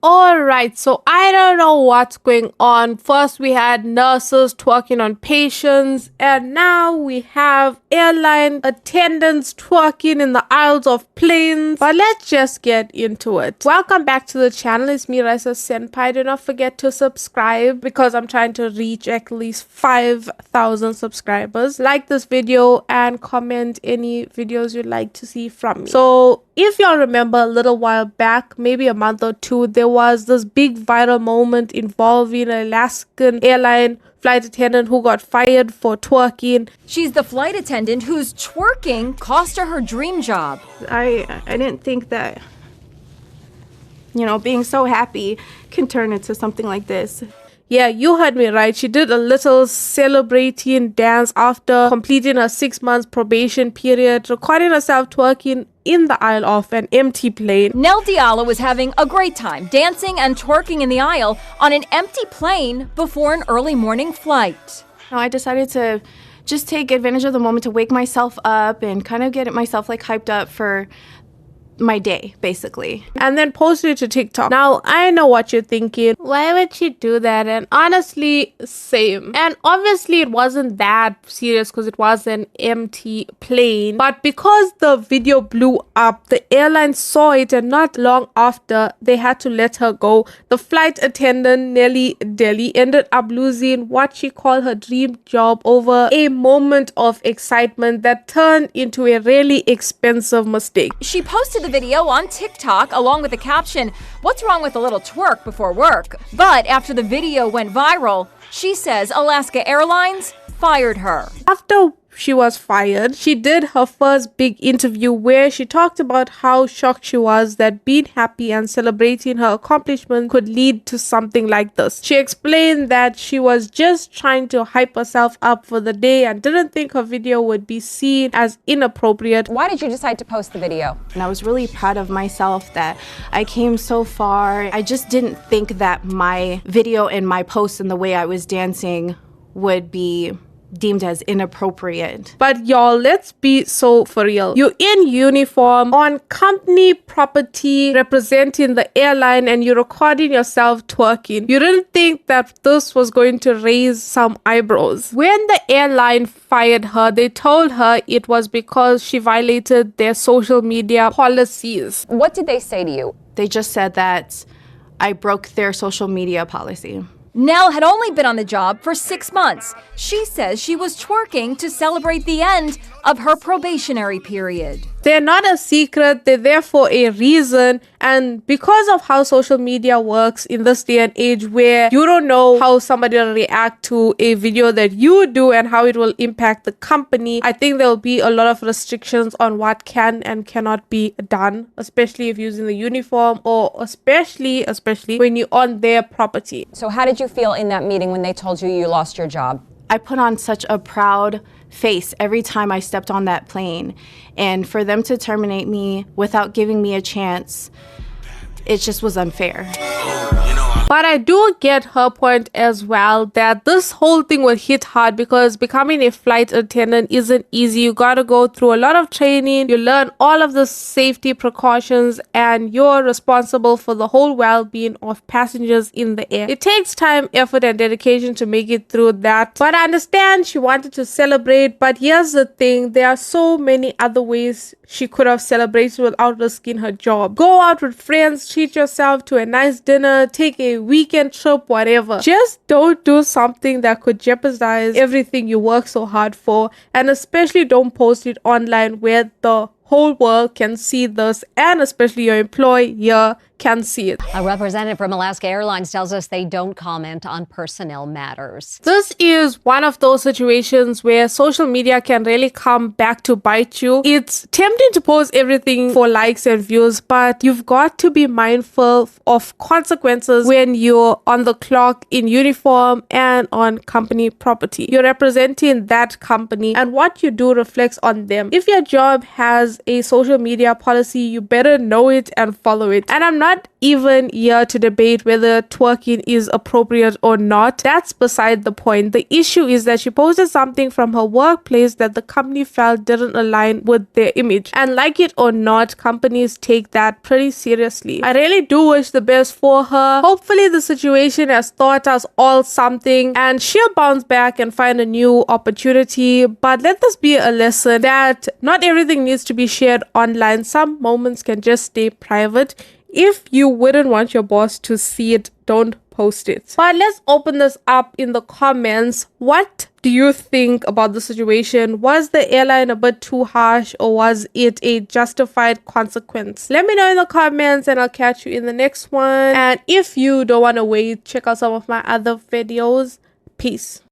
Alright, so I don't know what's going on. First we had nurses twerking on patients, and now we have airline attendants twerking in the aisles of planes. But let's just get into it. Welcome back to the channel. It's me, Raeesa Senpai. Do not forget to subscribe because I'm trying to reach at least 5,000 subscribers. Like this video and comment any videos you'd like to see from me. So if y'all remember a little while back, maybe a month or two, there was this big viral moment involving an Alaskan airline flight attendant who got fired for twerking. She's the flight attendant whose twerking cost her dream job. I didn't think that, being so happy can turn into something like this. Yeah, you heard me right. She did a little celebrating dance after completing her 6 months probation period, recording herself twerking in the aisle of an empty plane. Nell Diallo was having a great time dancing and twerking in the aisle on an empty plane before an early morning flight. I decided to just take advantage of the moment to wake myself up and kind of get myself hyped up for my day, basically. And then posted it to TikTok. Now, I know what you're thinking. Why would she do that? And honestly, same. And obviously, it wasn't that serious because it was an empty plane. But because the video blew up, the airline saw it, and not long after, they had to let her go. The flight attendant, Nellie Deli, ended up losing what she called her dream job over a moment of excitement that turned into a really expensive mistake. She posted the video on TikTok along with the caption, "What's wrong with a little twerk before work?" But after the video went viral, she says Alaska Airlines fired her. After she was fired, she did her first big interview where she talked about how shocked she was that being happy and celebrating her accomplishment could lead to something like this. She explained that she was just trying to hype herself up for the day and didn't think her video would be seen as inappropriate. Why did you decide to post the video? And I was really proud of myself that I came so far. I just didn't think that my video and my post and the way I was dancing would be deemed as inappropriate. But y'all, let's be so for real. You're in uniform on company property representing the airline and you're recording yourself twerking. You didn't think that this was going to raise some eyebrows. When the airline fired her, they told her it was because she violated their social media policies. What did they say to you? They just said that I broke their social media policy. Nell had only been on the job for 6 months. She says she was twerking to celebrate the end of her probationary period. They're not a secret, they're there for a reason. And because of how social media works in this day and age where you don't know how somebody will react to a video that you do and how it will impact the company, I think there will be a lot of restrictions on what can and cannot be done, especially if using the uniform or especially when you're on their property. So how did you feel in that meeting when they told you you lost your job? I put on such a proud face every time I stepped on that plane. And for them to terminate me without giving me a chance, it just was unfair. But I do get her point as well that this whole thing will hit hard because becoming a flight attendant isn't easy. You gotta go through a lot of training, you learn all of the safety precautions, and you're responsible for the whole well-being of passengers in the air. It takes time, effort, and dedication to make it through that. But I understand she wanted to celebrate, but here's the thing, there are so many other ways she could have celebrated without risking her job. Go out with friends, treat yourself to a nice dinner, take a weekend trip, whatever. Just don't do something that could jeopardize everything you work so hard for, and especially don't post it online where the whole world can see this, and especially your employer can see it. A representative from Alaska Airlines tells us they don't comment on personnel matters. This is one of those situations where social media can really come back to bite you. It's tempting to post everything for likes and views, but you've got to be mindful of consequences when you're on the clock in uniform and on company property. You're representing that company, and what you do reflects on them. If your job has a social media policy, you better know it and follow it. And I'm not even here to debate whether twerking is appropriate or not. That's beside the point. The issue is that she posted something from her workplace that the company felt didn't align with their image. And like it or not, companies take that pretty seriously. I really do wish the best for her. Hopefully the situation has taught us all something and she'll bounce back and find a new opportunity. But let this be a lesson that not everything needs to be shared online. Some moments can just stay private. If you wouldn't want your boss to see it, don't post it. But let's open this up in the comments. What do you think about the situation? Was the airline a bit too harsh, or was it a justified consequence? Let me know in the comments and I'll catch you in the next one. And if you don't want to wait, check out some of my other videos. Peace.